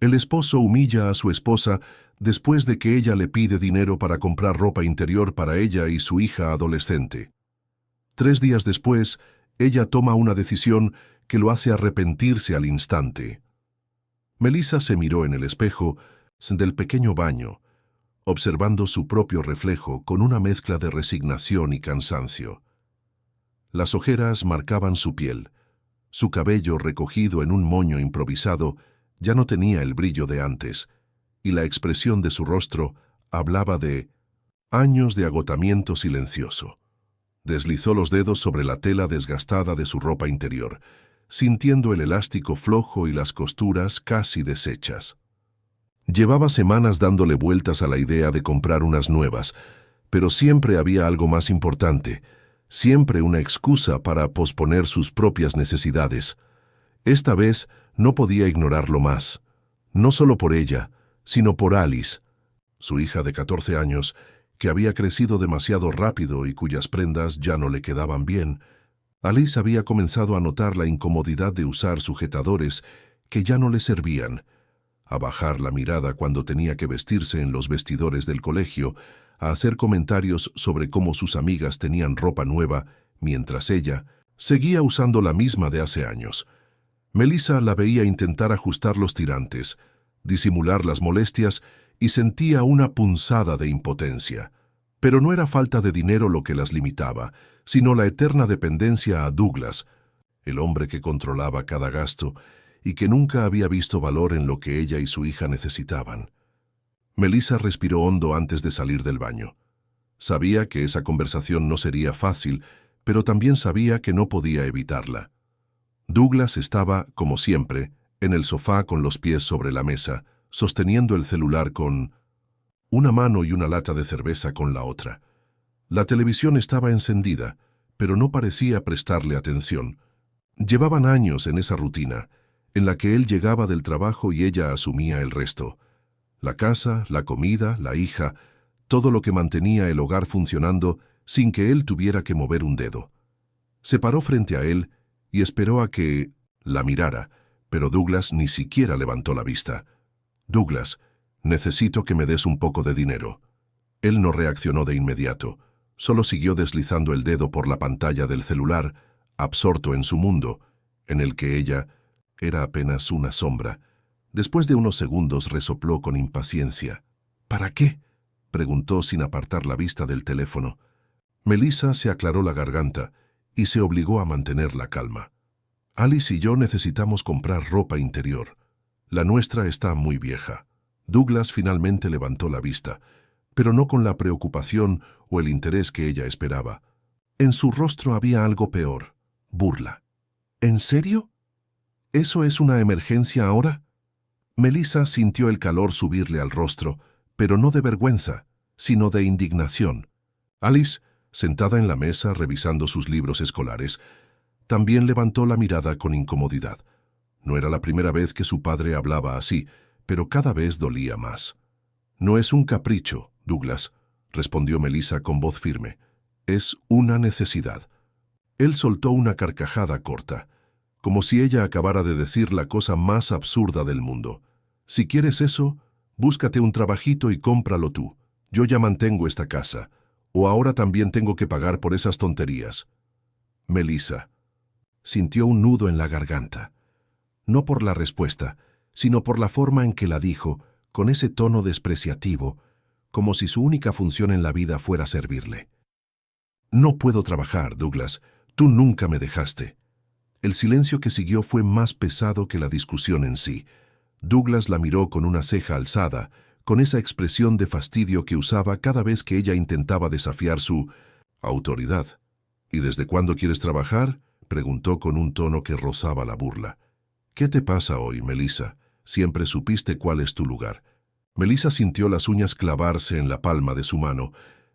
El esposo humilla a su esposa después de que ella le pide dinero para comprar ropa interior para ella y su hija adolescente. 3 días después, ella toma una decisión que lo hace arrepentirse al instante. Melissa se miró en el espejo del pequeño baño, observando su propio reflejo con una mezcla de resignación y cansancio. Las ojeras marcaban su piel. Su cabello, recogido en un moño improvisado, ya no tenía el brillo de antes, y la expresión de su rostro hablaba de años de agotamiento silencioso. Deslizó los dedos sobre la tela desgastada de su ropa interior, sintiendo el elástico flojo y las costuras casi deshechas. Llevaba semanas dándole vueltas a la idea de comprar unas nuevas, pero siempre había algo más importante, siempre una excusa para posponer sus propias necesidades. Esta vez no podía ignorarlo más, no solo por ella, sino por Alice, su hija de 14 años, que había crecido demasiado rápido y cuyas prendas ya no le quedaban bien. Alice había comenzado a notar la incomodidad de usar sujetadores que ya no le servían, a bajar la mirada cuando tenía que vestirse en los vestidores del colegio, a hacer comentarios sobre cómo sus amigas tenían ropa nueva, mientras ella seguía usando la misma de hace años. Melissa la veía intentar ajustar los tirantes, disimular las molestias y sentía una punzada de impotencia. Pero no era falta de dinero lo que las limitaba, sino la eterna dependencia a Douglas, el hombre que controlaba cada gasto y que nunca había visto valor en lo que ella y su hija necesitaban. Melissa respiró hondo antes de salir del baño. Sabía que esa conversación no sería fácil, pero también sabía que no podía evitarla. Douglas estaba, como siempre, en el sofá con los pies sobre la mesa, sosteniendo el celular con una mano y una lata de cerveza con la otra. La televisión estaba encendida, pero no parecía prestarle atención. Llevaban años en esa rutina, en la que él llegaba del trabajo y ella asumía el resto. La casa, la comida, la hija, todo lo que mantenía el hogar funcionando sin que él tuviera que mover un dedo. Se paró frente a él y esperó a que la mirara, pero Douglas ni siquiera levantó la vista. «Douglas, necesito que me des un poco de dinero». Él no reaccionó de inmediato, solo siguió deslizando el dedo por la pantalla del celular, absorto en su mundo, en el que ella era apenas una sombra. Después de unos segundos resopló con impaciencia. «¿Para qué?», preguntó sin apartar la vista del teléfono. Melissa se aclaró la garganta y se obligó a mantener la calma. «Alice y yo necesitamos comprar ropa interior. La nuestra está muy vieja». Douglas finalmente levantó la vista, pero no con la preocupación o el interés que ella esperaba. En su rostro había algo peor: burla. «¿En serio? ¿Eso es una emergencia ahora?». Melissa sintió el calor subirle al rostro, pero no de vergüenza, sino de indignación. Alice, sentada en la mesa revisando sus libros escolares, también levantó la mirada con incomodidad. No era la primera vez que su padre hablaba así, pero cada vez dolía más. «No es un capricho, Douglas», respondió Melissa con voz firme. «Es una necesidad». Él soltó una carcajada corta, como si ella acabara de decir la cosa más absurda del mundo. «Si quieres eso, búscate un trabajito y cómpralo tú. Yo ya mantengo esta casa. ¿O ahora también tengo que pagar por esas tonterías?». Melissa sintió un nudo en la garganta. No por la respuesta, sino por la forma en que la dijo, con ese tono despreciativo, como si su única función en la vida fuera servirle. «No puedo trabajar, Douglas. Tú nunca me dejaste». El silencio que siguió fue más pesado que la discusión en sí. Douglas la miró con una ceja alzada, con esa expresión de fastidio que usaba cada vez que ella intentaba desafiar su autoridad. «¿Y desde cuándo quieres trabajar?», preguntó con un tono que rozaba la burla. «¿Qué te pasa hoy, Melissa? Siempre supiste cuál es tu lugar». Melissa sintió las uñas clavarse en la palma de su mano,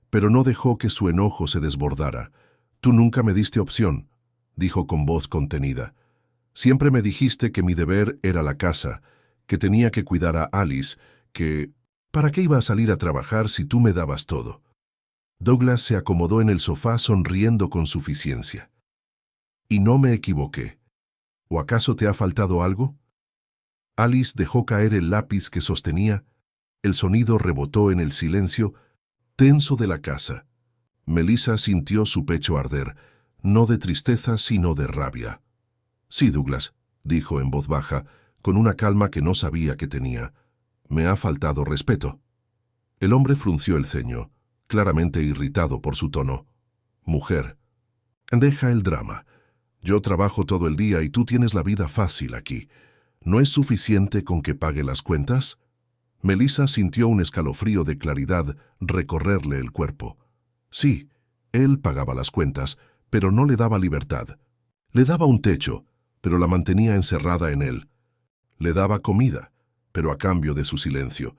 pero no dejó que su enojo se desbordara. «Tú nunca me diste opción», dijo con voz contenida. «Siempre me dijiste que mi deber era la casa, que tenía que cuidar a Alice, que ¿para qué iba a salir a trabajar si tú me dabas todo?». Douglas se acomodó en el sofá sonriendo con suficiencia. «¿Y no me equivoqué? ¿O acaso te ha faltado algo?». Alice dejó caer el lápiz que sostenía. El sonido rebotó en el silencio tenso de la casa. Melissa sintió su pecho arder, no de tristeza sino de rabia. «Sí, Douglas», dijo en voz baja, con una calma que no sabía que tenía. «Me ha faltado respeto». El hombre frunció el ceño, claramente irritado por su tono. «Mujer, deja el drama. Yo trabajo todo el día y tú tienes la vida fácil aquí. ¿No es suficiente con que pague las cuentas?» Melissa sintió un escalofrío de claridad recorrerle el cuerpo. Sí, él pagaba las cuentas, pero no le daba libertad. Le daba un techo, pero la mantenía encerrada en él. Le daba comida, pero a cambio de su silencio.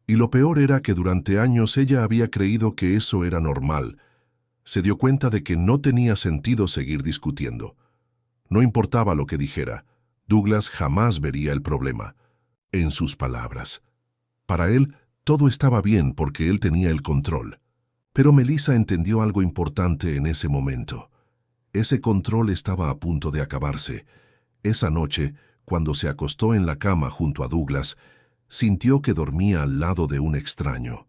Y lo peor era que durante años ella había creído que eso era normal. Se dio cuenta de que no tenía sentido seguir discutiendo. No importaba lo que dijera, Douglas jamás vería el problema. En sus palabras. Para él, todo estaba bien porque él tenía el control. Pero Melissa entendió algo importante en ese momento. Ese control estaba a punto de acabarse. Esa noche, cuando se acostó en la cama junto a Douglas, sintió que dormía al lado de un extraño.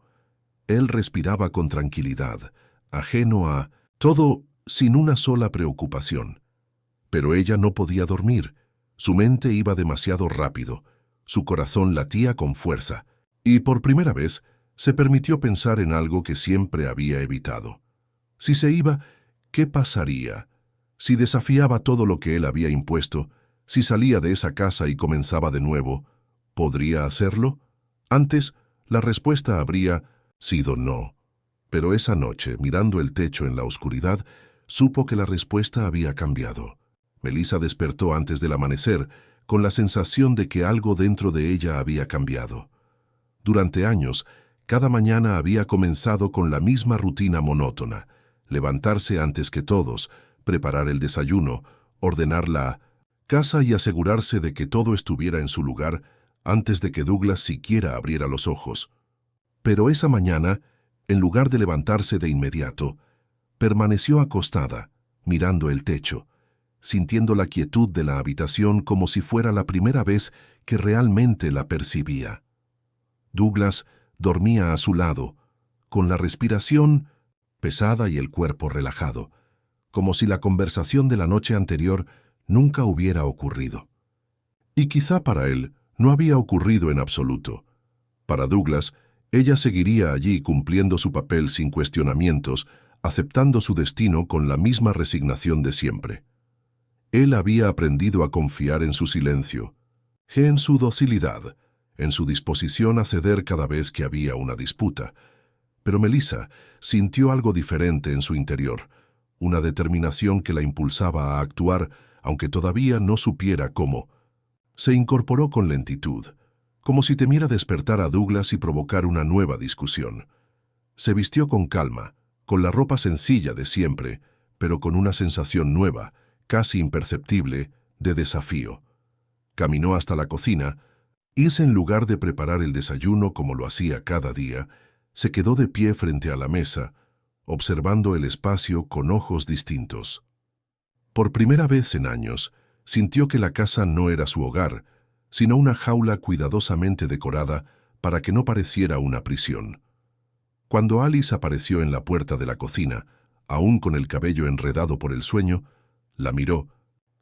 Él respiraba con tranquilidad, ajeno a todo, sin una sola preocupación. Pero ella no podía dormir. Su mente iba demasiado rápido. Su corazón latía con fuerza. Y por primera vez se permitió pensar en algo que siempre había evitado. Si se iba, ¿qué pasaría? Si desafiaba todo lo que él había impuesto, si salía de esa casa y comenzaba de nuevo, ¿podría hacerlo? Antes, la respuesta habría sido no. Pero esa noche, mirando el techo en la oscuridad, supo que la respuesta había cambiado. Melissa despertó antes del amanecer, con la sensación de que algo dentro de ella había cambiado. Durante años, cada mañana había comenzado con la misma rutina monótona: levantarse antes que todos, preparar el desayuno, ordenar la casa y asegurarse de que todo estuviera en su lugar antes de que Douglas siquiera abriera los ojos. Pero esa mañana, en lugar de levantarse de inmediato, permaneció acostada, mirando el techo, sintiendo la quietud de la habitación como si fuera la primera vez que realmente la percibía. Douglas dormía a su lado, con la respiración pesada y el cuerpo relajado, como si la conversación de la noche anterior nunca hubiera ocurrido. Y quizá para él no había ocurrido en absoluto. Para Douglas, ella seguiría allí cumpliendo su papel sin cuestionamientos, aceptando su destino con la misma resignación de siempre. Él había aprendido a confiar en su silencio, en su docilidad, en su disposición a ceder cada vez que había una disputa. Pero Melissa sintió algo diferente en su interior, una determinación que la impulsaba a actuar, aunque todavía no supiera cómo. Se incorporó con lentitud, como si temiera despertar a Douglas y provocar una nueva discusión. Se vistió con calma, con la ropa sencilla de siempre, pero con una sensación nueva, casi imperceptible, de desafío. Caminó hasta la cocina, y en lugar de preparar el desayuno como lo hacía cada día, se quedó de pie frente a la mesa, observando el espacio con ojos distintos. Por primera vez en años, sintió que la casa no era su hogar, sino una jaula cuidadosamente decorada para que no pareciera una prisión. Cuando Alice apareció en la puerta de la cocina, aún con el cabello enredado por el sueño, la miró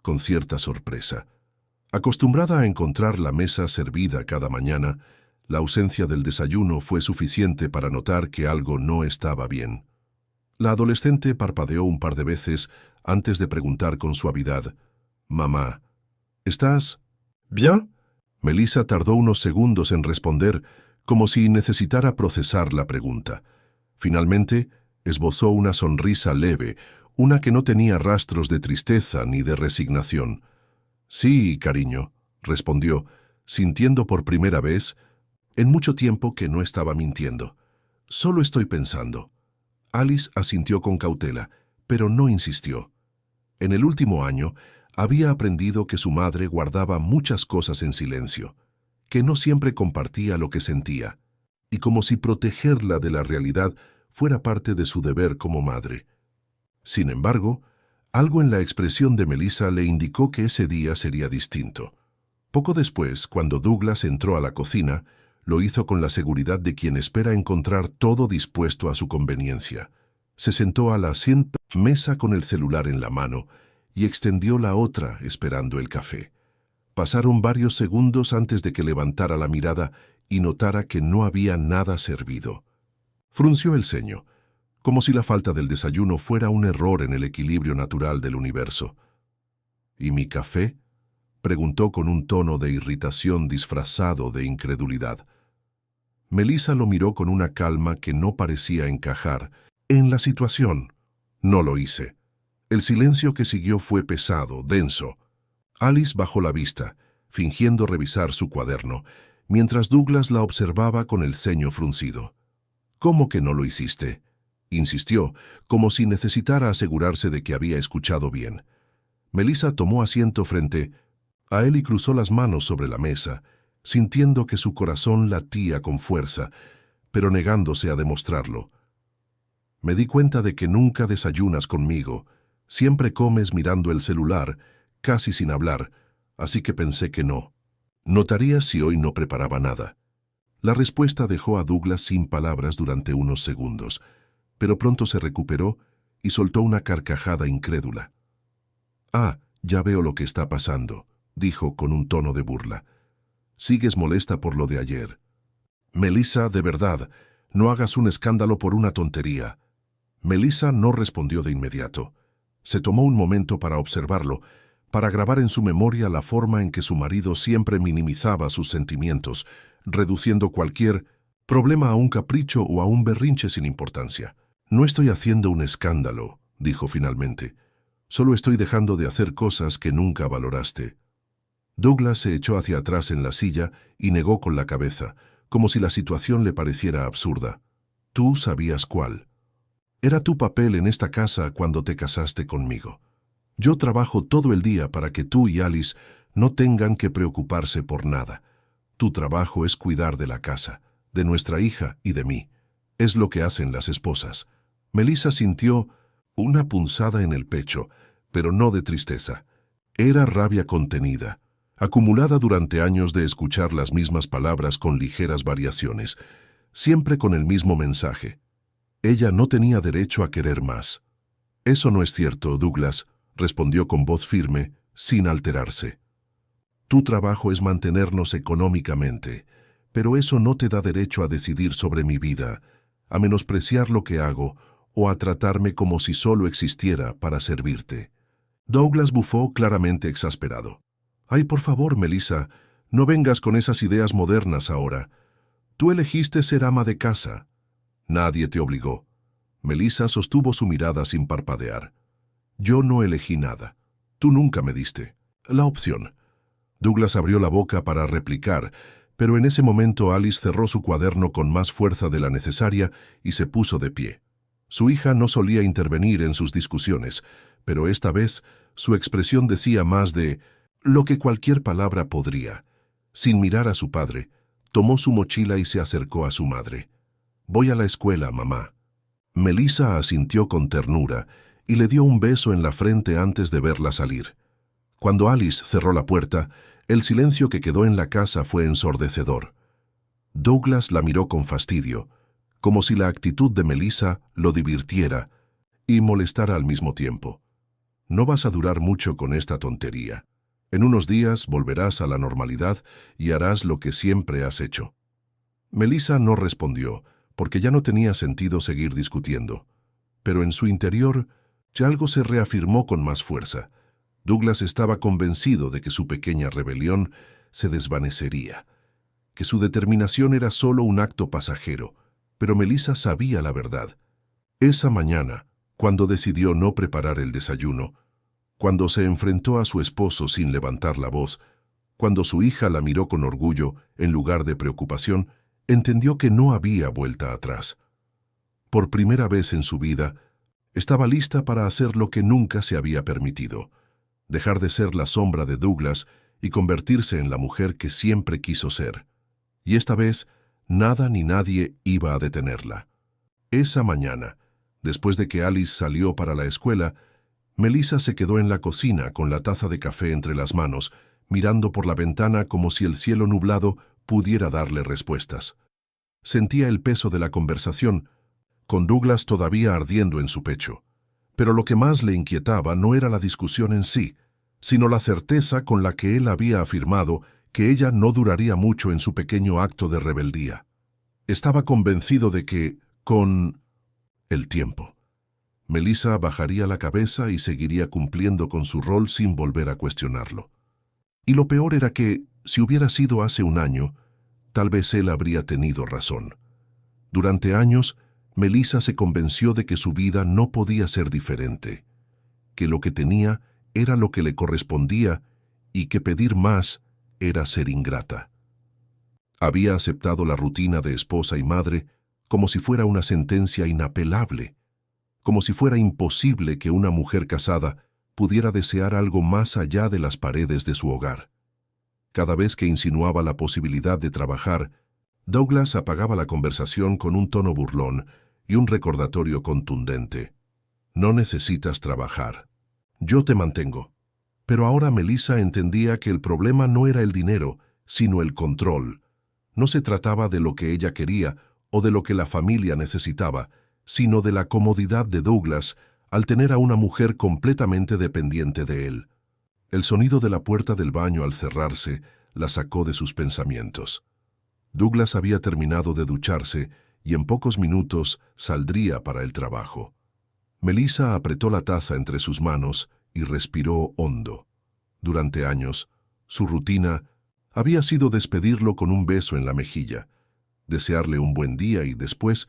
con cierta sorpresa. Acostumbrada a encontrar la mesa servida cada mañana, la ausencia del desayuno fue suficiente para notar que algo no estaba bien. La adolescente parpadeó un par de veces antes de preguntar con suavidad: «Mamá, ¿estás bien?» Melissa tardó unos segundos en responder, como si necesitara procesar la pregunta. Finalmente, esbozó una sonrisa leve, una que no tenía rastros de tristeza ni de resignación. «Sí, cariño», respondió, sintiendo por primera vez, en mucho tiempo, que no estaba mintiendo. «Solo estoy pensando». Alice asintió con cautela, pero no insistió. En el último año, había aprendido que su madre guardaba muchas cosas en silencio, que no siempre compartía lo que sentía, y como si protegerla de la realidad fuera parte de su deber como madre. Sin embargo, algo en la expresión de Melissa le indicó que ese día sería distinto. Poco después, cuando Douglas entró a la cocina, lo hizo con la seguridad de quien espera encontrar todo dispuesto a su conveniencia. Se sentó a la mesa con el celular en la mano y extendió la otra esperando el café. Pasaron varios segundos antes de que levantara la mirada y notara que no había nada servido. Frunció el ceño, como si la falta del desayuno fuera un error en el equilibrio natural del universo. ¿Y mi café?, preguntó con un tono de irritación disfrazado de incredulidad. Melissa lo miró con una calma que no parecía encajar en la situación. No lo hice. El silencio que siguió fue pesado, denso. Alice bajó la vista, fingiendo revisar su cuaderno, mientras Douglas la observaba con el ceño fruncido. «¿Cómo que no lo hiciste?», insistió, como si necesitara asegurarse de que había escuchado bien. Melissa tomó asiento frente a él y cruzó las manos sobre la mesa, sintiendo que su corazón latía con fuerza, pero negándose a demostrarlo. «Me di cuenta de que nunca desayunas conmigo. Siempre comes mirando el celular, casi sin hablar, así que pensé que no. Notarías si hoy no preparaba nada». La respuesta dejó a Douglas sin palabras durante unos segundos, pero pronto se recuperó y soltó una carcajada incrédula. «Ah, ya veo lo que está pasando», dijo con un tono de burla. «Sigues molesta por lo de ayer». «Melissa, de verdad, no hagas un escándalo por una tontería». Melissa no respondió de inmediato. Se tomó un momento para observarlo, para grabar en su memoria la forma en que su marido siempre minimizaba sus sentimientos, reduciendo cualquier problema a un capricho o a un berrinche sin importancia. «No estoy haciendo un escándalo», dijo finalmente. «Solo estoy dejando de hacer cosas que nunca valoraste». Douglas se echó hacia atrás en la silla y negó con la cabeza, como si la situación le pareciera absurda. «Tú sabías cuál. Era tu papel en esta casa cuando te casaste conmigo. Yo trabajo todo el día para que tú y Alice no tengan que preocuparse por nada. Tu trabajo es cuidar de la casa, de nuestra hija y de mí. Es lo que hacen las esposas». Melissa sintió una punzada en el pecho, pero no de tristeza. Era rabia contenida, acumulada durante años de escuchar las mismas palabras con ligeras variaciones, siempre con el mismo mensaje. Ella no tenía derecho a querer más. «Eso no es cierto, Douglas», respondió con voz firme, sin alterarse. «Tu trabajo es mantenernos económicamente, pero eso no te da derecho a decidir sobre mi vida, a menospreciar lo que hago o a tratarme como si solo existiera para servirte». Douglas bufó claramente exasperado. «Ay, por favor, Melissa, no vengas con esas ideas modernas ahora. Tú elegiste ser ama de casa. Nadie te obligó». Melissa sostuvo su mirada sin parpadear. «Yo no elegí nada. Tú nunca me diste la opción». Douglas abrió la boca para replicar, pero en ese momento Alice cerró su cuaderno con más fuerza de la necesaria y se puso de pie. Su hija no solía intervenir en sus discusiones, pero esta vez su expresión decía más de lo que cualquier palabra podría. Sin mirar a su padre, tomó su mochila y se acercó a su madre. «Voy a la escuela, mamá». Melissa asintió con ternura y le dio un beso en la frente antes de verla salir. Cuando Alice cerró la puerta, el silencio que quedó en la casa fue ensordecedor. Douglas la miró con fastidio, como si la actitud de Melissa lo divirtiera y molestara al mismo tiempo. «No vas a durar mucho con esta tontería. En unos días volverás a la normalidad y harás lo que siempre has hecho». Melissa no respondió, porque ya no tenía sentido seguir discutiendo. Pero en su interior, ya algo se reafirmó con más fuerza. Douglas estaba convencido de que su pequeña rebelión se desvanecería, que su determinación era solo un acto pasajero, pero Melissa sabía la verdad. Esa mañana, cuando decidió no preparar el desayuno, cuando se enfrentó a su esposo sin levantar la voz, cuando su hija la miró con orgullo en lugar de preocupación, entendió que no había vuelta atrás. Por primera vez en su vida, estaba lista para hacer lo que nunca se había permitido, dejar de ser la sombra de Douglas y convertirse en la mujer que siempre quiso ser. Y esta vez, nada ni nadie iba a detenerla. Esa mañana, después de que Alice salió para la escuela, Melissa se quedó en la cocina con la taza de café entre las manos, mirando por la ventana como si el cielo nublado pudiera darle respuestas. Sentía el peso de la conversación, con Douglas todavía ardiendo en su pecho. Pero lo que más le inquietaba no era la discusión en sí, sino la certeza con la que él había afirmado que ella no duraría mucho en su pequeño acto de rebeldía. Estaba convencido de que, con el tiempo, Melissa bajaría la cabeza y seguiría cumpliendo con su rol sin volver a cuestionarlo. Y lo peor era que, si hubiera sido hace un año, tal vez él habría tenido razón. Durante años, Melissa se convenció de que su vida no podía ser diferente, que lo que tenía era lo que le correspondía y que pedir más era ser ingrata. Había aceptado la rutina de esposa y madre como si fuera una sentencia inapelable, como si fuera imposible que una mujer casada pudiera desear algo más allá de las paredes de su hogar. Cada vez que insinuaba la posibilidad de trabajar, Douglas apagaba la conversación con un tono burlón y un recordatorio contundente. No necesitas trabajar. Yo te mantengo. Pero ahora Melissa entendía que el problema no era el dinero, sino el control. No se trataba de lo que ella quería o de lo que la familia necesitaba, sino de la comodidad de Douglas al tener a una mujer completamente dependiente de él. El sonido de la puerta del baño al cerrarse la sacó de sus pensamientos. Douglas había terminado de ducharse y en pocos minutos saldría para el trabajo. Melissa apretó la taza entre sus manos y respiró hondo. Durante años, su rutina había sido despedirlo con un beso en la mejilla, desearle un buen día y después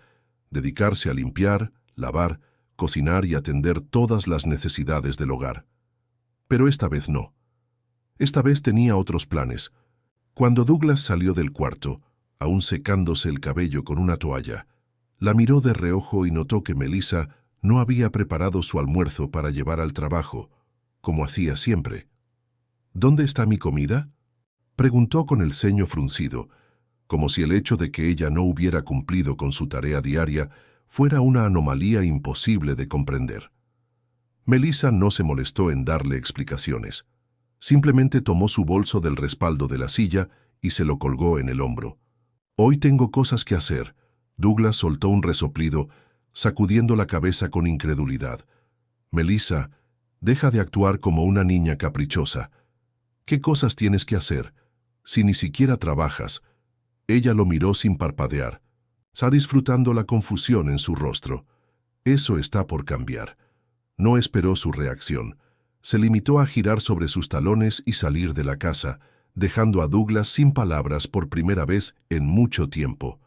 dedicarse a limpiar, lavar, cocinar y atender todas las necesidades del hogar. Pero esta vez no. Esta vez tenía otros planes. Cuando Douglas salió del cuarto, aún secándose el cabello con una toalla, la miró de reojo y notó que Melissa no había preparado su almuerzo para llevar al trabajo, como hacía siempre. ¿Dónde está mi comida?, preguntó con el ceño fruncido, como si el hecho de que ella no hubiera cumplido con su tarea diaria fuera una anomalía imposible de comprender. Melissa no se molestó en darle explicaciones. Simplemente tomó su bolso del respaldo de la silla y se lo colgó en el hombro. «Hoy tengo cosas que hacer», Douglas soltó un resoplido, sacudiendo la cabeza con incredulidad. «Melissa, deja de actuar como una niña caprichosa. ¿Qué cosas tienes que hacer? Si ni siquiera trabajas». Ella lo miró sin parpadear, disfrutando la confusión en su rostro. «Eso está por cambiar». No esperó su reacción. Se limitó a girar sobre sus talones y salir de la casa, dejando a Douglas sin palabras por primera vez en mucho tiempo.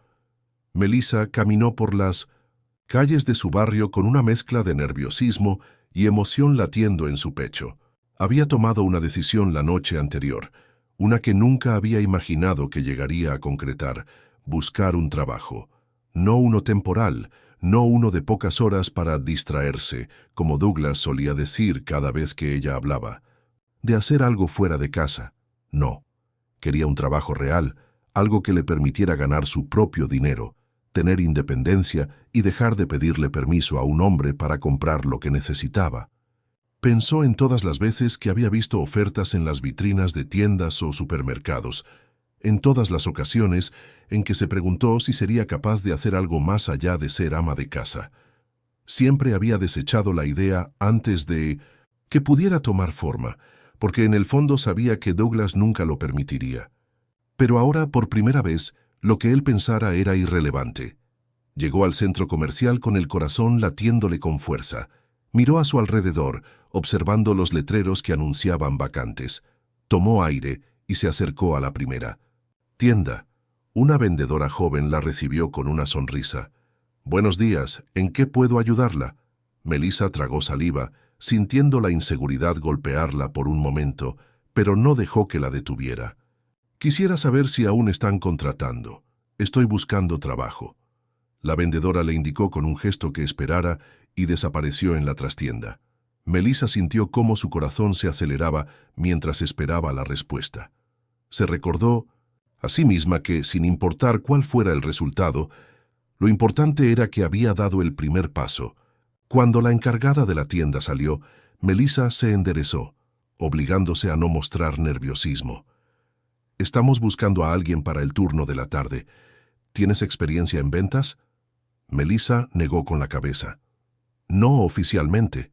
Melissa caminó por las calles de su barrio con una mezcla de nerviosismo y emoción latiendo en su pecho. Había tomado una decisión la noche anterior, una que nunca había imaginado que llegaría a concretar: buscar un trabajo. No uno temporal, no uno de pocas horas para distraerse, como Douglas solía decir cada vez que ella hablaba. De hacer algo fuera de casa. No. Quería un trabajo real, algo que le permitiera ganar su propio dinero, tener independencia y dejar de pedirle permiso a un hombre para comprar lo que necesitaba. Pensó en todas las veces que había visto ofertas en las vitrinas de tiendas o supermercados, en todas las ocasiones en que se preguntó si sería capaz de hacer algo más allá de ser ama de casa. Siempre había desechado la idea antes de que pudiera tomar forma, porque en el fondo sabía que Douglas nunca lo permitiría. Pero ahora, por primera vez, lo que él pensara era irrelevante. Llegó al centro comercial con el corazón latiéndole con fuerza. Miró a su alrededor, observando los letreros que anunciaban vacantes. Tomó aire y se acercó a la primera tienda. Una vendedora joven la recibió con una sonrisa. «Buenos días, ¿en qué puedo ayudarla?». Melissa tragó saliva, sintiendo la inseguridad golpearla por un momento, pero no dejó que la detuviera. «Quisiera saber si aún están contratando. Estoy buscando trabajo». La vendedora le indicó con un gesto que esperara y desapareció en la trastienda. Melissa sintió cómo su corazón se aceleraba mientras esperaba la respuesta. Se recordó a sí misma que, sin importar cuál fuera el resultado, lo importante era que había dado el primer paso. Cuando la encargada de la tienda salió, Melissa se enderezó. obligándose a no mostrar nerviosismo. «Estamos buscando a alguien para el turno de la tarde. ¿Tienes experiencia en ventas?» Melissa negó con la cabeza. «No oficialmente,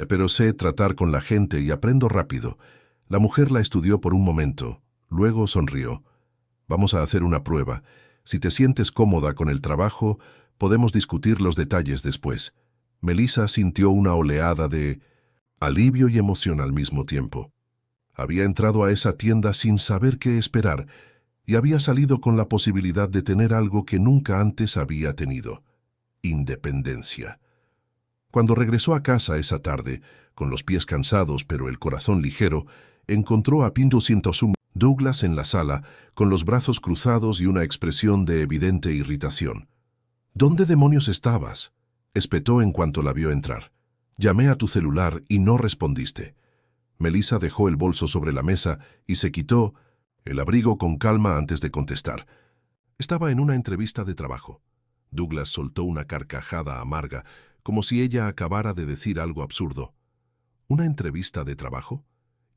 pero sé tratar con la gente y aprendo rápido». La mujer la estudió por un momento, luego sonrió. «Vamos a hacer una prueba. Si te sientes cómoda con el trabajo, podemos discutir los detalles después». Melissa sintió una oleada de alivio y emoción al mismo tiempo. Había entrado a esa tienda sin saber qué esperar y había salido con la posibilidad de tener algo que nunca antes había tenido: independencia. Cuando regresó a casa esa tarde, con los pies cansados pero el corazón ligero, encontró a Pinto Douglas en la sala, con los brazos cruzados y una expresión de evidente irritación. «¿Dónde demonios estabas?», espetó en cuanto la vio entrar. «Llamé a tu celular y no respondiste». Melissa dejó el bolso sobre la mesa y se quitó el abrigo con calma antes de contestar. Estaba en una entrevista de trabajo. Douglas soltó una carcajada amarga, como si ella acabara de decir algo absurdo. «¿Una entrevista de trabajo?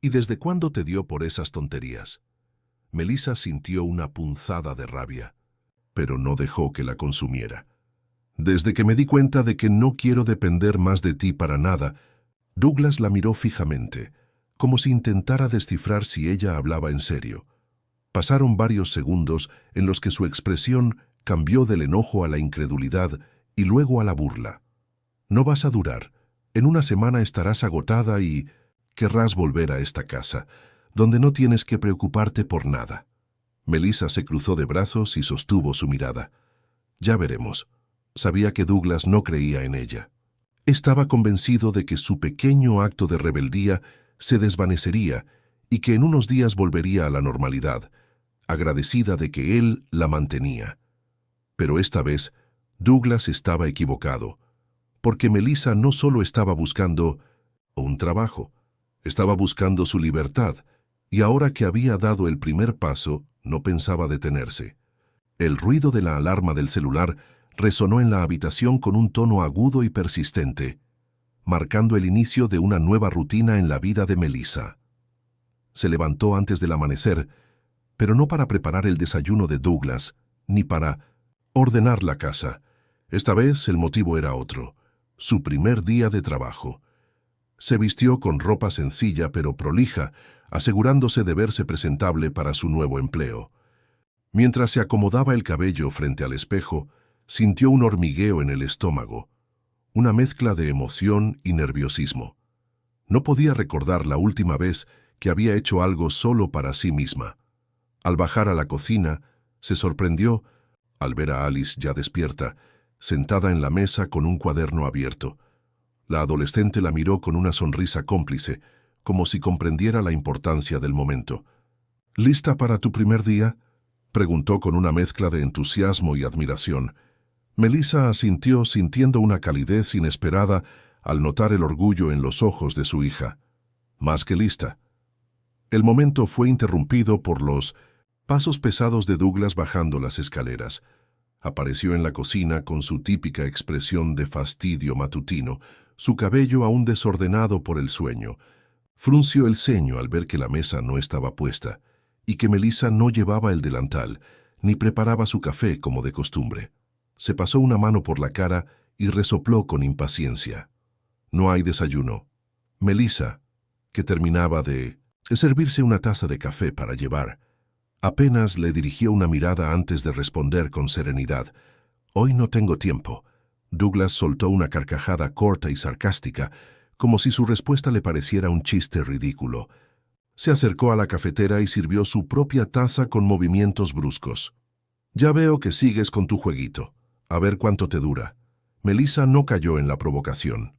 ¿Y desde cuándo te dio por esas tonterías?». Melissa sintió una punzada de rabia, pero no dejó que la consumiera. «Desde que me di cuenta de que no quiero depender más de ti para nada». Douglas la miró fijamente, como si intentara descifrar si ella hablaba en serio. Pasaron varios segundos en los que su expresión cambió del enojo a la incredulidad y luego a la burla. «No vas a durar. En una semana estarás agotada y querrás volver a esta casa, donde no tienes que preocuparte por nada». Melissa se cruzó de brazos y sostuvo su mirada. «Ya veremos». Sabía que Douglas no creía en ella. Estaba convencido de que su pequeño acto de rebeldía se desvanecería y que en unos días volvería a la normalidad, agradecida de que él la mantenía. Pero esta vez, Douglas estaba equivocado, porque Melissa no solo estaba buscando un trabajo, estaba buscando su libertad, y ahora que había dado el primer paso, no pensaba detenerse. El ruido de la alarma del celular resonó en la habitación con un tono agudo y persistente, marcando el inicio de una nueva rutina en la vida de Melissa. Se levantó antes del amanecer, pero no para preparar el desayuno de Douglas, ni para ordenar la casa. Esta vez el motivo era otro: su primer día de trabajo. Se vistió con ropa sencilla pero prolija, asegurándose de verse presentable para su nuevo empleo. Mientras se acomodaba el cabello frente al espejo, sintió un hormigueo en el estómago, una mezcla de emoción y nerviosismo. No podía recordar la última vez que había hecho algo solo para sí misma. Al bajar a la cocina, se sorprendió al ver a Alice ya despierta, sentada en la mesa con un cuaderno abierto. La adolescente la miró con una sonrisa cómplice, como si comprendiera la importancia del momento. «¿Lista para tu primer día?», preguntó con una mezcla de entusiasmo y admiración. Melissa asintió, sintiendo una calidez inesperada al notar el orgullo en los ojos de su hija. «Más que lista». El momento fue interrumpido por los pasos pesados de Douglas bajando las escaleras. Apareció en la cocina con su típica expresión de fastidio matutino, su cabello aún desordenado por el sueño. Frunció el ceño al ver que la mesa no estaba puesta y que Melissa no llevaba el delantal, ni preparaba su café como de costumbre. Se pasó una mano por la cara y resopló con impaciencia. «No hay desayuno». Melissa, que terminaba de servirse una taza de café para llevar, apenas le dirigió una mirada antes de responder con serenidad. «Hoy no tengo tiempo». Douglas soltó una carcajada corta y sarcástica, como si su respuesta le pareciera un chiste ridículo. Se acercó a la cafetera y sirvió su propia taza con movimientos bruscos. «Ya veo que sigues con tu jueguito. A ver cuánto te dura». Melissa no cayó en la provocación.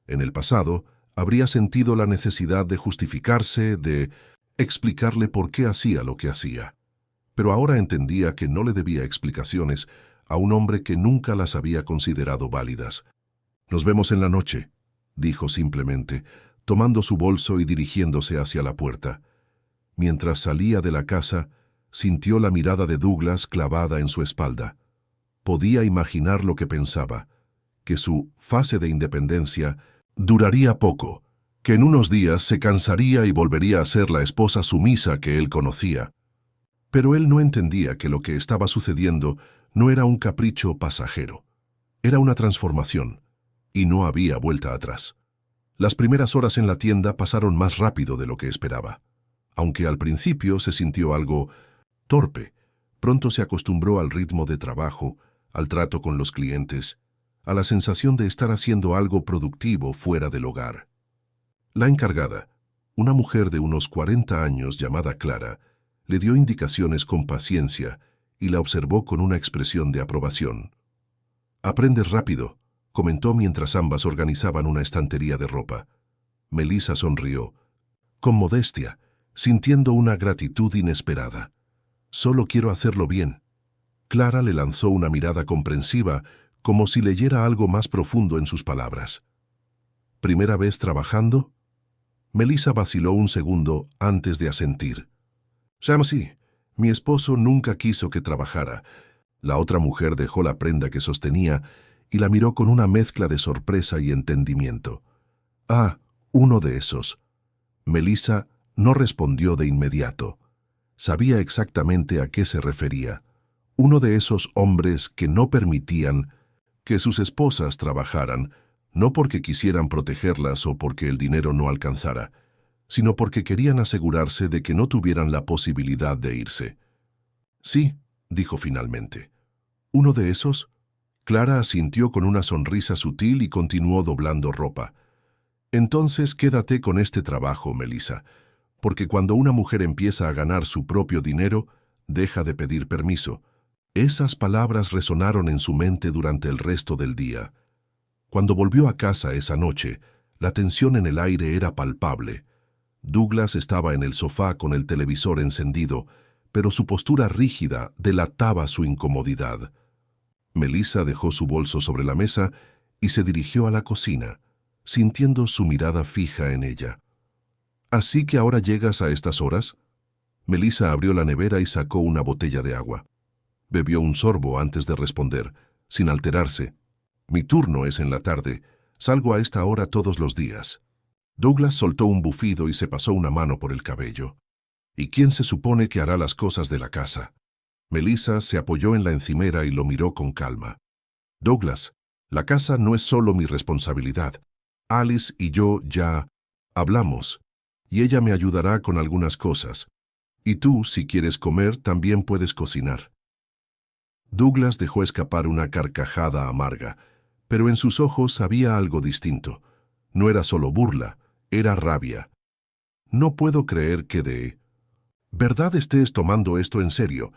En el pasado, habría sentido la necesidad de justificarse, de explicarle por qué hacía lo que hacía. Pero ahora entendía que no le debía explicaciones a un hombre que nunca las había considerado válidas. «Nos vemos en la noche», dijo simplemente, tomando su bolso y dirigiéndose hacia la puerta. Mientras salía de la casa, sintió la mirada de Douglas clavada en su espalda. Podía imaginar lo que pensaba, que su fase de independencia duraría poco, que en unos días se cansaría y volvería a ser la esposa sumisa que él conocía. Pero él no entendía que lo que estaba sucediendo no era un capricho pasajero. Era una transformación, y no había vuelta atrás. Las primeras horas en la tienda pasaron más rápido de lo que esperaba. Aunque al principio se sintió algo torpe, pronto se acostumbró al ritmo de trabajo, al trato con los clientes, a la sensación de estar haciendo algo productivo fuera del hogar. La encargada, una mujer de unos 40 años llamada Clara, le dio indicaciones con paciencia y la observó con una expresión de aprobación. «Aprendes rápido», comentó mientras ambas organizaban una estantería de ropa. Melissa sonrió, con modestia, sintiendo una gratitud inesperada. «Solo quiero hacerlo bien». Clara le lanzó una mirada comprensiva, como si leyera algo más profundo en sus palabras. «¿Primera vez trabajando?» Melissa vaciló un segundo antes de asentir. «Sí, mi esposo nunca quiso que trabajara». La otra mujer dejó la prenda que sostenía y la miró con una mezcla de sorpresa y entendimiento. «Ah, uno de esos». Melissa no respondió de inmediato. Sabía exactamente a qué se refería. Uno de esos hombres que no permitían que sus esposas trabajaran, no porque quisieran protegerlas o porque el dinero no alcanzara, sino porque querían asegurarse de que no tuvieran la posibilidad de irse. «Sí», dijo finalmente. «¿Uno de esos?» Clara asintió con una sonrisa sutil y continuó doblando ropa. «Entonces quédate con este trabajo, Melissa, porque cuando una mujer empieza a ganar su propio dinero, deja de pedir permiso». Esas palabras resonaron en su mente durante el resto del día. Cuando volvió a casa esa noche, la tensión en el aire era palpable. Douglas estaba en el sofá con el televisor encendido, pero su postura rígida delataba su incomodidad. Melissa dejó su bolso sobre la mesa y se dirigió a la cocina, sintiendo su mirada fija en ella. «¿Así que ahora llegas a estas horas?» Melissa abrió la nevera y sacó una botella de agua. Bebió un sorbo antes de responder, sin alterarse. «Mi turno es en la tarde. Salgo a esta hora todos los días». Douglas soltó un bufido y se pasó una mano por el cabello. «¿Y quién se supone que hará las cosas de la casa?» Melissa se apoyó en la encimera y lo miró con calma. «Douglas, la casa no es solo mi responsabilidad. Alice y yo ya hablamos, y ella me ayudará con algunas cosas. Y tú, si quieres comer, también puedes cocinar». Douglas dejó escapar una carcajada amarga, pero en sus ojos había algo distinto. No era solo burla, era rabia. «No puedo creer que de verdad estés tomando esto en serio».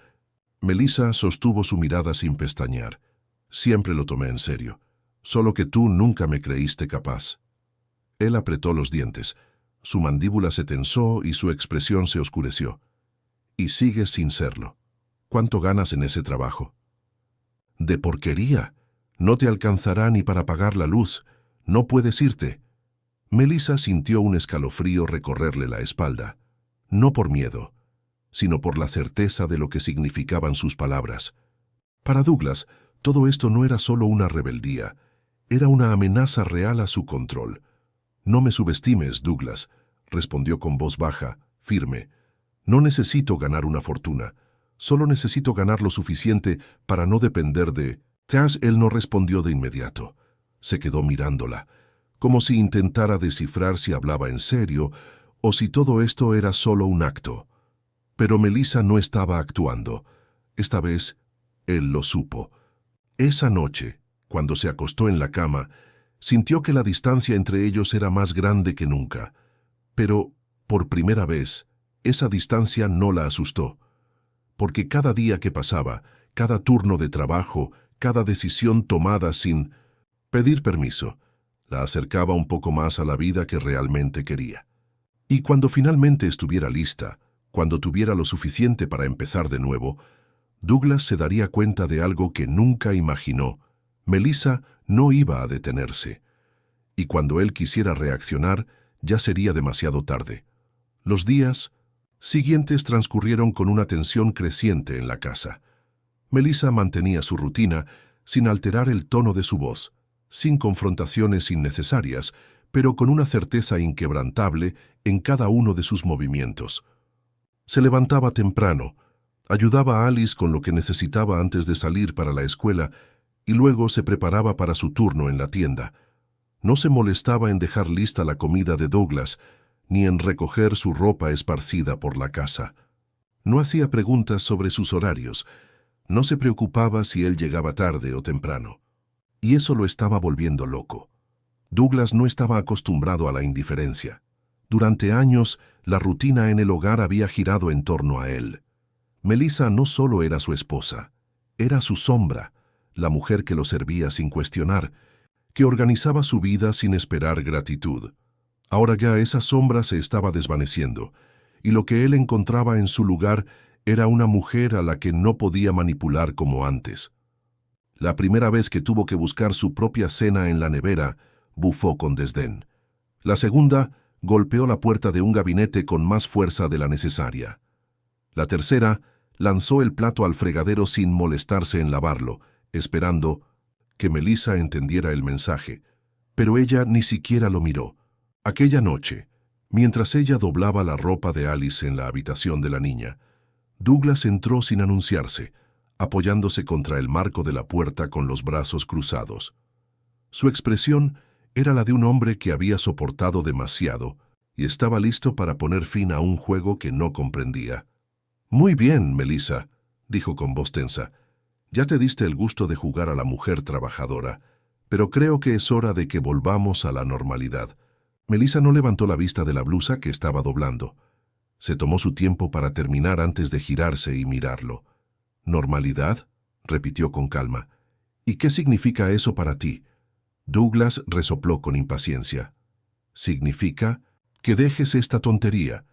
Melissa sostuvo su mirada sin pestañear. «Siempre lo tomé en serio, solo que tú nunca me creíste capaz». Él apretó los dientes. Su mandíbula se tensó y su expresión se oscureció. «Y sigues sin serlo. ¿Cuánto ganas en ese trabajo?» «De porquería. No te alcanzará ni para pagar la luz. No puedes irte». Melissa sintió un escalofrío recorrerle la espalda. No por miedo, sino por la certeza de lo que significaban sus palabras. Para Douglas, todo esto no era solo una rebeldía, era una amenaza real a su control. «No me subestimes, Douglas», respondió con voz baja, firme. «No necesito ganar una fortuna. Solo necesito ganar lo suficiente para no depender de...» Él no respondió de inmediato. Se quedó mirándola, como si intentara descifrar si hablaba en serio o si todo esto era solo un acto. Pero Melissa no estaba actuando. Esta vez, él lo supo. Esa noche, cuando se acostó en la cama, sintió que la distancia entre ellos era más grande que nunca. Pero, por primera vez, esa distancia no la asustó. Porque cada día que pasaba, cada turno de trabajo, cada decisión tomada sin pedir permiso, la acercaba un poco más a la vida que realmente quería. Y cuando finalmente estuviera lista, cuando tuviera lo suficiente para empezar de nuevo, Douglas se daría cuenta de algo que nunca imaginó. Melissa no iba a detenerse. Y cuando él quisiera reaccionar, ya sería demasiado tarde. Los días siguientes transcurrieron con una tensión creciente en la casa. Melissa mantenía su rutina sin alterar el tono de su voz, sin confrontaciones innecesarias, pero con una certeza inquebrantable en cada uno de sus movimientos. Se levantaba temprano, ayudaba a Alice con lo que necesitaba antes de salir para la escuela y luego se preparaba para su turno en la tienda. No se molestaba en dejar lista la comida de Douglas, ni en recoger su ropa esparcida por la casa. No hacía preguntas sobre sus horarios, no se preocupaba si él llegaba tarde o temprano. Y eso lo estaba volviendo loco. Douglas no estaba acostumbrado a la indiferencia. Durante años, la rutina en el hogar había girado en torno a él. Melissa no solo era su esposa, era su sombra, la mujer que lo servía sin cuestionar, que organizaba su vida sin esperar gratitud. Ahora ya esa sombra se estaba desvaneciendo, y lo que él encontraba en su lugar era una mujer a la que no podía manipular como antes. La primera vez que tuvo que buscar su propia cena en la nevera, bufó con desdén. La segunda, golpeó la puerta de un gabinete con más fuerza de la necesaria. La tercera, lanzó el plato al fregadero sin molestarse en lavarlo, esperando que Melissa entendiera el mensaje. Pero ella ni siquiera lo miró. Aquella noche, mientras ella doblaba la ropa de Alice en la habitación de la niña, Douglas entró sin anunciarse, apoyándose contra el marco de la puerta con los brazos cruzados. Su expresión era la de un hombre que había soportado demasiado y estaba listo para poner fin a un juego que no comprendía. «Muy bien, Melissa», dijo con voz tensa. «Ya te diste el gusto de jugar a la mujer trabajadora, pero creo que es hora de que volvamos a la normalidad». Melissa no levantó la vista de la blusa que estaba doblando. Se tomó su tiempo para terminar antes de girarse y mirarlo. «¿Normalidad?», repitió con calma. «¿Y qué significa eso para ti?». Douglas resopló con impaciencia. «Significa que dejes esta tontería.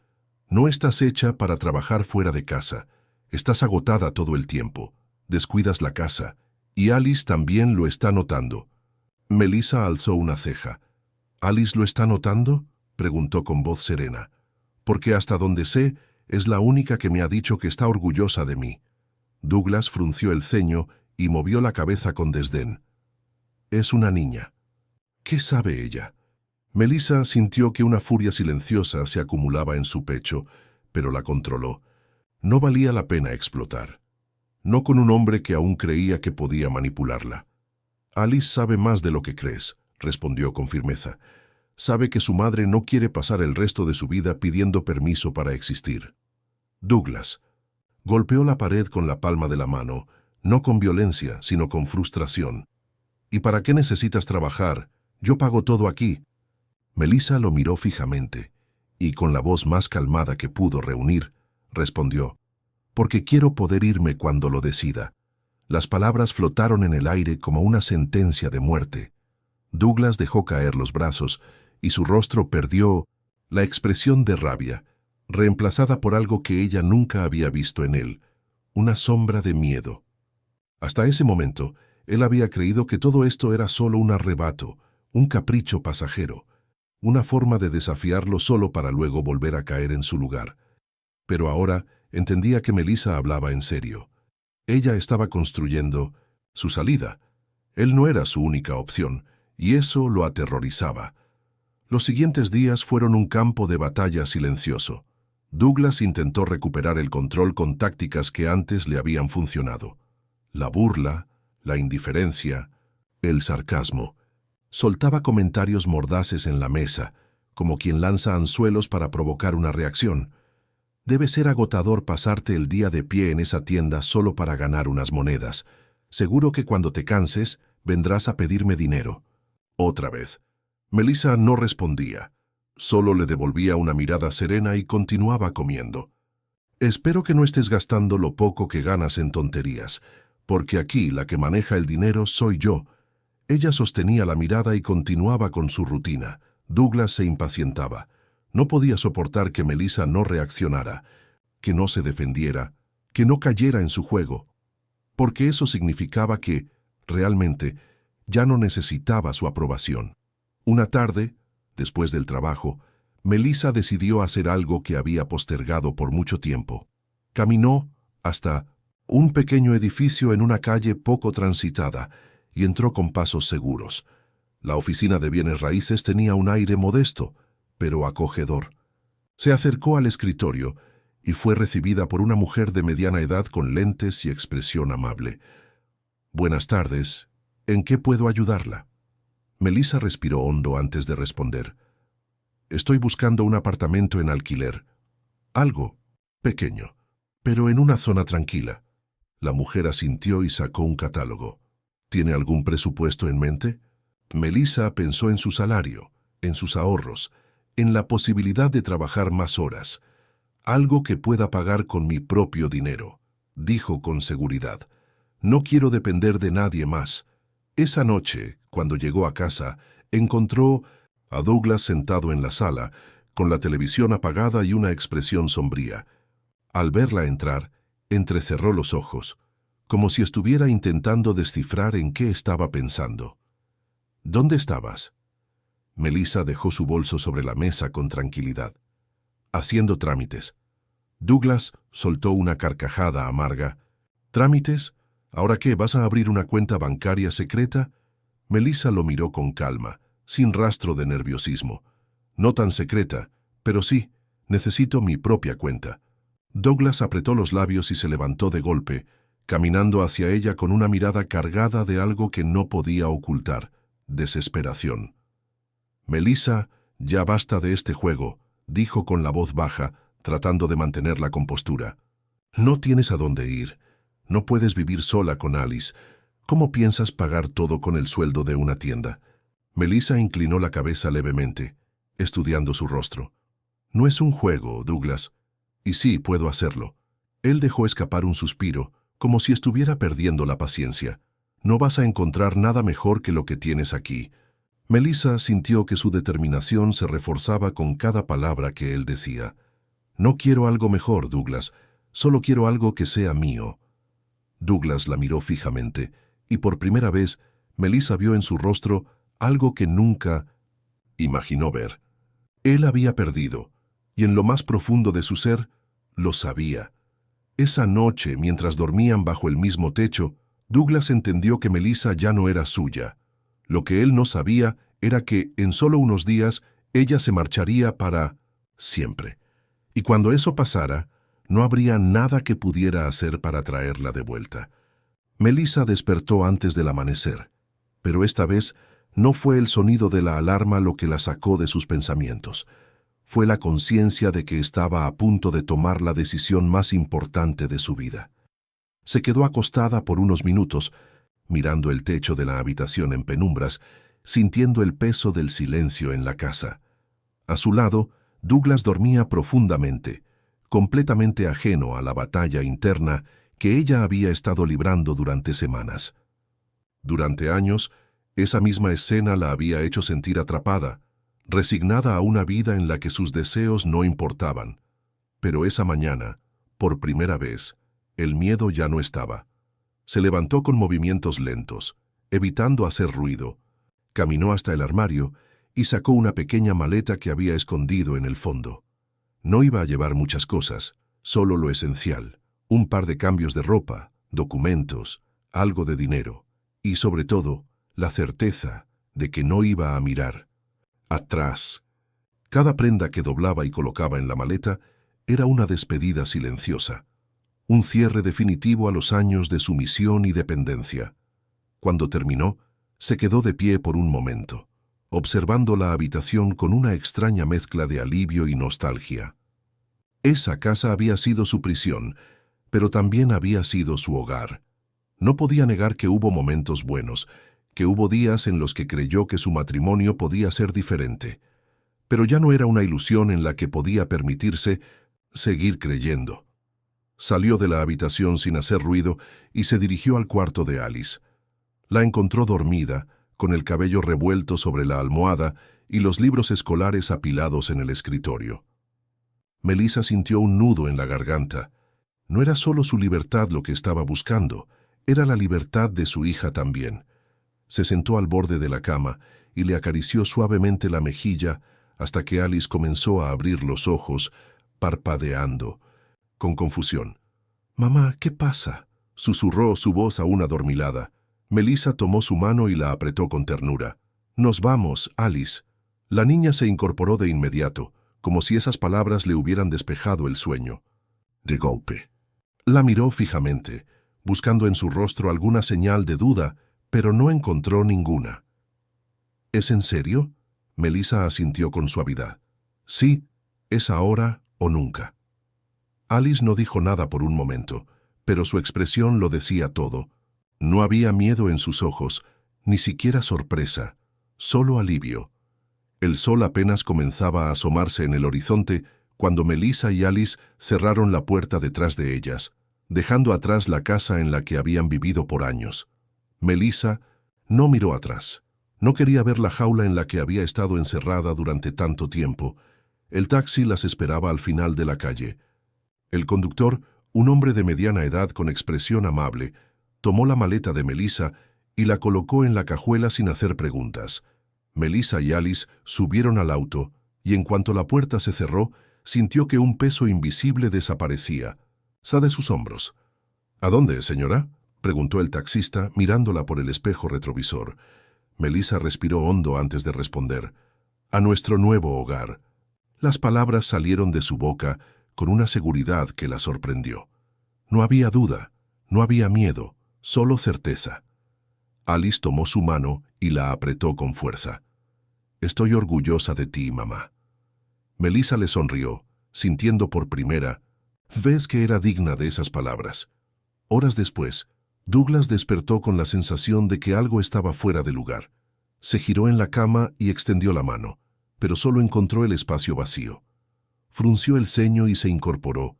No estás hecha para trabajar fuera de casa. Estás agotada todo el tiempo. Descuidas la casa. Y Alice también lo está notando». Melissa alzó una ceja. «¿Alice lo está notando?», preguntó con voz serena. «Porque hasta donde sé, es la única que me ha dicho que está orgullosa de mí». Douglas frunció el ceño y movió la cabeza con desdén. «Es una niña». «¿Qué sabe ella?». Melissa sintió que una furia silenciosa se acumulaba en su pecho, pero la controló. No valía la pena explotar. No con un hombre que aún creía que podía manipularla. «Alice sabe más de lo que crees», respondió con firmeza. «Sabe que su madre no quiere pasar el resto de su vida pidiendo permiso para existir». Douglas golpeó la pared con la palma de la mano, no con violencia, sino con frustración. «¿Y para qué necesitas trabajar? Yo pago todo aquí». Melissa lo miró fijamente, y con la voz más calmada que pudo reunir, respondió: «Porque quiero poder irme cuando lo decida». Las palabras flotaron en el aire como una sentencia de muerte. Douglas dejó caer los brazos, y su rostro perdió la expresión de rabia, reemplazada por algo que ella nunca había visto en él, una sombra de miedo. Hasta ese momento, él había creído que todo esto era solo un arrebato, un capricho pasajero, una forma de desafiarlo solo para luego volver a caer en su lugar. Pero ahora entendía que Melissa hablaba en serio. Ella estaba construyendo su salida. Él no era su única opción, y eso lo aterrorizaba. Los siguientes días fueron un campo de batalla silencioso. Douglas intentó recuperar el control con tácticas que antes le habían funcionado. La burla, la indiferencia, el sarcasmo. Soltaba comentarios mordaces en la mesa, como quien lanza anzuelos para provocar una reacción. «Debe ser agotador pasarte el día de pie en esa tienda solo para ganar unas monedas. Seguro que cuando te canses, vendrás a pedirme dinero». Otra vez. Melissa no respondía. Solo le devolvía una mirada serena y continuaba comiendo. «Espero que no estés gastando lo poco que ganas en tonterías, porque aquí la que maneja el dinero soy yo». Ella sostenía la mirada y continuaba con su rutina. Douglas se impacientaba. No podía soportar que Melissa no reaccionara, que no se defendiera, que no cayera en su juego, porque eso significaba que, realmente, ya no necesitaba su aprobación. Una tarde, después del trabajo, Melissa decidió hacer algo que había postergado por mucho tiempo. Caminó hasta un pequeño edificio en una calle poco transitada y entró con pasos seguros. La oficina de bienes raíces tenía un aire modesto, pero acogedor. Se acercó al escritorio y fue recibida por una mujer de mediana edad con lentes y expresión amable. «Buenas tardes. ¿En qué puedo ayudarla?» Melissa respiró hondo antes de responder. «Estoy buscando un apartamento en alquiler. Algo pequeño, pero en una zona tranquila». La mujer asintió y sacó un catálogo. «¿Tiene algún presupuesto en mente?» Melissa pensó en su salario, en sus ahorros, en la posibilidad de trabajar más horas. «Algo que pueda pagar con mi propio dinero», dijo con seguridad. «No quiero depender de nadie más». Esa noche, cuando llegó a casa, encontró a Douglas sentado en la sala, con la televisión apagada y una expresión sombría. Al verla entrar, entrecerró los ojos, como si estuviera intentando descifrar en qué estaba pensando. «¿Dónde estabas?» Melissa dejó su bolso sobre la mesa con tranquilidad. «Haciendo trámites». Douglas soltó una carcajada amarga. «¿Trámites? ¿Ahora qué, vas a abrir una cuenta bancaria secreta?» Melissa lo miró con calma, sin rastro de nerviosismo. «No tan secreta, pero sí, necesito mi propia cuenta». Douglas apretó los labios y se levantó de golpe, caminando hacia ella con una mirada cargada de algo que no podía ocultar: desesperación. «Melissa, ya basta de este juego», dijo con la voz baja, tratando de mantener la compostura. «No tienes a dónde ir. No puedes vivir sola con Alice. ¿Cómo piensas pagar todo con el sueldo de una tienda?» Melissa inclinó la cabeza levemente, estudiando su rostro. «No es un juego, Douglas. Y sí, puedo hacerlo». Él dejó escapar un suspiro, como si estuviera perdiendo la paciencia. «No vas a encontrar nada mejor que lo que tienes aquí». Melissa sintió que su determinación se reforzaba con cada palabra que él decía. «No quiero algo mejor, Douglas. Solo quiero algo que sea mío». Douglas la miró fijamente, y por primera vez, Melissa vio en su rostro algo que nunca imaginó ver. Él había perdido, y en lo más profundo de su ser, lo sabía. Esa noche, mientras dormían bajo el mismo techo, Douglas entendió que Melissa ya no era suya. Lo que él no sabía era que, en solo unos días, ella se marcharía para siempre. Y cuando eso pasara, no habría nada que pudiera hacer para traerla de vuelta. Melissa despertó antes del amanecer, pero esta vez no fue el sonido de la alarma lo que la sacó de sus pensamientos. Fue la conciencia de que estaba a punto de tomar la decisión más importante de su vida. Se quedó acostada por unos minutos, mirando el techo de la habitación en penumbras, sintiendo el peso del silencio en la casa. A su lado, Douglas dormía profundamente, completamente ajeno a la batalla interna que ella había estado librando durante semanas. Durante años, esa misma escena la había hecho sentir atrapada, resignada a una vida en la que sus deseos no importaban. Pero esa mañana, por primera vez, el miedo ya no estaba. Se levantó con movimientos lentos, evitando hacer ruido, caminó hasta el armario y sacó una pequeña maleta que había escondido en el fondo. No iba a llevar muchas cosas, solo lo esencial: un par de cambios de ropa, documentos, algo de dinero y, sobre todo, la certeza de que no iba a mirar atrás. Cada prenda que doblaba y colocaba en la maleta era una despedida silenciosa, un cierre definitivo a los años de sumisión y dependencia. Cuando terminó, se quedó de pie por un momento, observando la habitación con una extraña mezcla de alivio y nostalgia. Esa casa había sido su prisión, pero también había sido su hogar. No podía negar que hubo momentos buenos, que hubo días en los que creyó que su matrimonio podía ser diferente, pero ya no era una ilusión en la que podía permitirse seguir creyendo. Salió de la habitación sin hacer ruido y se dirigió al cuarto de Alice. La encontró dormida, con el cabello revuelto sobre la almohada y los libros escolares apilados en el escritorio. Melissa sintió un nudo en la garganta. No era solo su libertad lo que estaba buscando, era la libertad de su hija también. Se sentó al borde de la cama y le acarició suavemente la mejilla hasta que Alice comenzó a abrir los ojos, parpadeando, con confusión. «Mamá, ¿qué pasa?», susurró, su voz aún adormilada. Melissa tomó su mano y la apretó con ternura. Nos vamos, Alice. La niña se incorporó de inmediato, como si esas palabras le hubieran despejado el sueño. De golpe. La miró fijamente, buscando en su rostro alguna señal de duda, pero no encontró ninguna. ¿Es en serio? Melissa asintió con suavidad. Sí, es ahora o nunca. Alice no dijo nada por un momento, pero su expresión lo decía todo. No había miedo en sus ojos, ni siquiera sorpresa, solo alivio. El sol apenas comenzaba a asomarse en el horizonte cuando Melissa y Alice cerraron la puerta detrás de ellas, dejando atrás la casa en la que habían vivido por años. Melissa no miró atrás. No quería ver la jaula en la que había estado encerrada durante tanto tiempo. El taxi las esperaba al final de la calle. El conductor, un hombre de mediana edad con expresión amable, tomó la maleta de Melissa y la colocó en la cajuela sin hacer preguntas. Melissa y Alice subieron al auto y en cuanto la puerta se cerró, sintió que un peso invisible desaparecía. De sus hombros. ¿A dónde, señora?, preguntó el taxista mirándola por el espejo retrovisor. Melissa respiró hondo antes de responder. A nuestro nuevo hogar. Las palabras salieron de su boca con una seguridad que la sorprendió. No había duda, no había miedo, solo certeza. Alice tomó su mano y la apretó con fuerza. Estoy orgullosa de ti, mamá. Melissa le sonrió, sintiendo por primera vez que era digna de esas palabras. Horas después, Douglas despertó con la sensación de que algo estaba fuera de lugar. Se giró en la cama y extendió la mano, pero solo encontró el espacio vacío. Frunció el ceño y se incorporó.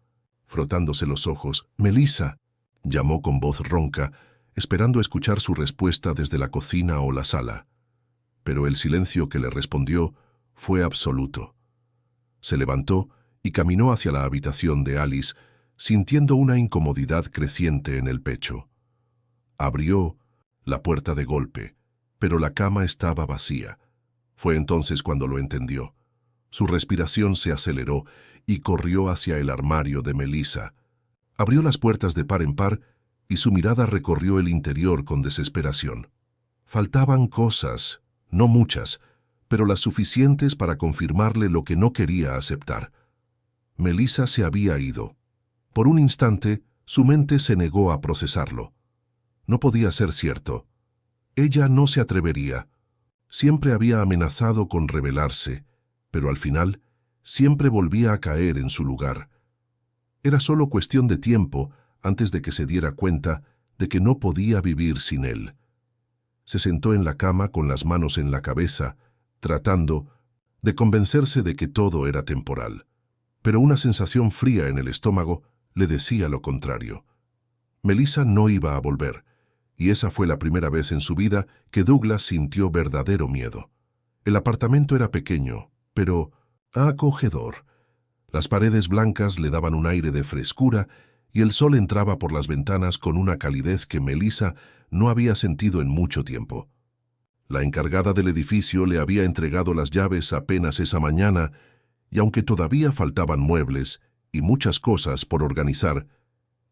Frotándose los ojos, «Melissa», llamó con voz ronca, esperando escuchar su respuesta desde la cocina o la sala. Pero el silencio que le respondió fue absoluto. Se levantó y caminó hacia la habitación de Alice, sintiendo una incomodidad creciente en el pecho. Abrió la puerta de golpe, pero la cama estaba vacía. Fue entonces cuando lo entendió. Su respiración se aceleró y corrió hacia el armario de Melissa. Abrió las puertas de par en par y su mirada recorrió el interior con desesperación. Faltaban cosas, no muchas, pero las suficientes para confirmarle lo que no quería aceptar. Melissa se había ido. Por un instante, su mente se negó a procesarlo. No podía ser cierto. Ella no se atrevería. Siempre había amenazado con rebelarse, pero al final siempre volvía a caer en su lugar. Era solo cuestión de tiempo antes de que se diera cuenta de que no podía vivir sin él. Se sentó en la cama con las manos en la cabeza, tratando de convencerse de que todo era temporal. Pero una sensación fría en el estómago le decía lo contrario. Melissa no iba a volver, y esa fue la primera vez en su vida que Douglas sintió verdadero miedo. El apartamento era pequeño, pero acogedor. Las paredes blancas le daban un aire de frescura y el sol entraba por las ventanas con una calidez que Melissa no había sentido en mucho tiempo. La encargada del edificio le había entregado las llaves apenas esa mañana y aunque todavía faltaban muebles y muchas cosas por organizar,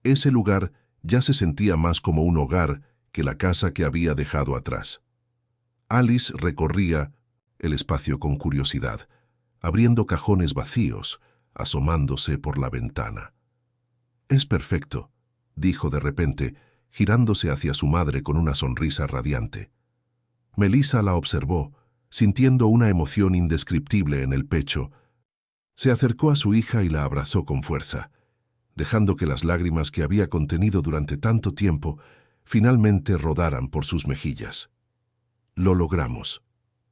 ese lugar ya se sentía más como un hogar que la casa que había dejado atrás. Alice recorría el espacio con curiosidad, abriendo cajones vacíos, asomándose por la ventana. «Es perfecto», dijo de repente, girándose hacia su madre con una sonrisa radiante. Melissa la observó, sintiendo una emoción indescriptible en el pecho. Se acercó a su hija y la abrazó con fuerza, dejando que las lágrimas que había contenido durante tanto tiempo finalmente rodaran por sus mejillas. «Lo logramos»,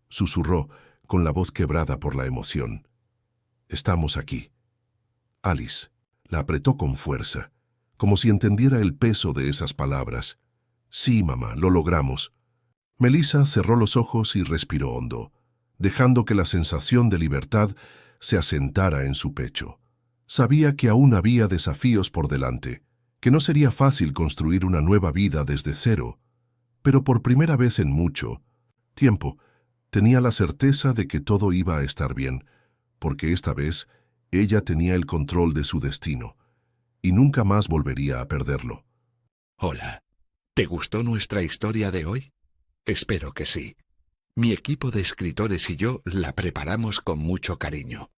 susurró con la voz quebrada por la emoción. «Estamos aquí». Alice la apretó con fuerza, como si entendiera el peso de esas palabras. «Sí, mamá, lo logramos». Melissa cerró los ojos y respiró hondo, dejando que la sensación de libertad se asentara en su pecho. Sabía que aún había desafíos por delante, que no sería fácil construir una nueva vida desde cero, pero por primera vez en mucho tiempo tenía la certeza de que todo iba a estar bien, porque esta vez ella tenía el control de su destino, y nunca más volvería a perderlo. Hola, ¿te gustó nuestra historia de hoy? Espero que sí. Mi equipo de escritores y yo la preparamos con mucho cariño,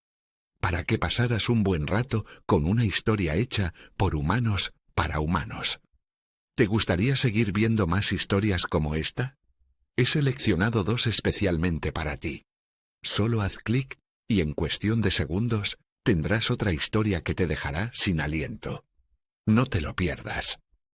para que pasaras un buen rato con una historia hecha por humanos para humanos. ¿Te gustaría seguir viendo más historias como esta? He seleccionado 2 especialmente para ti. Solo haz clic y en cuestión de segundos tendrás otra historia que te dejará sin aliento. No te lo pierdas.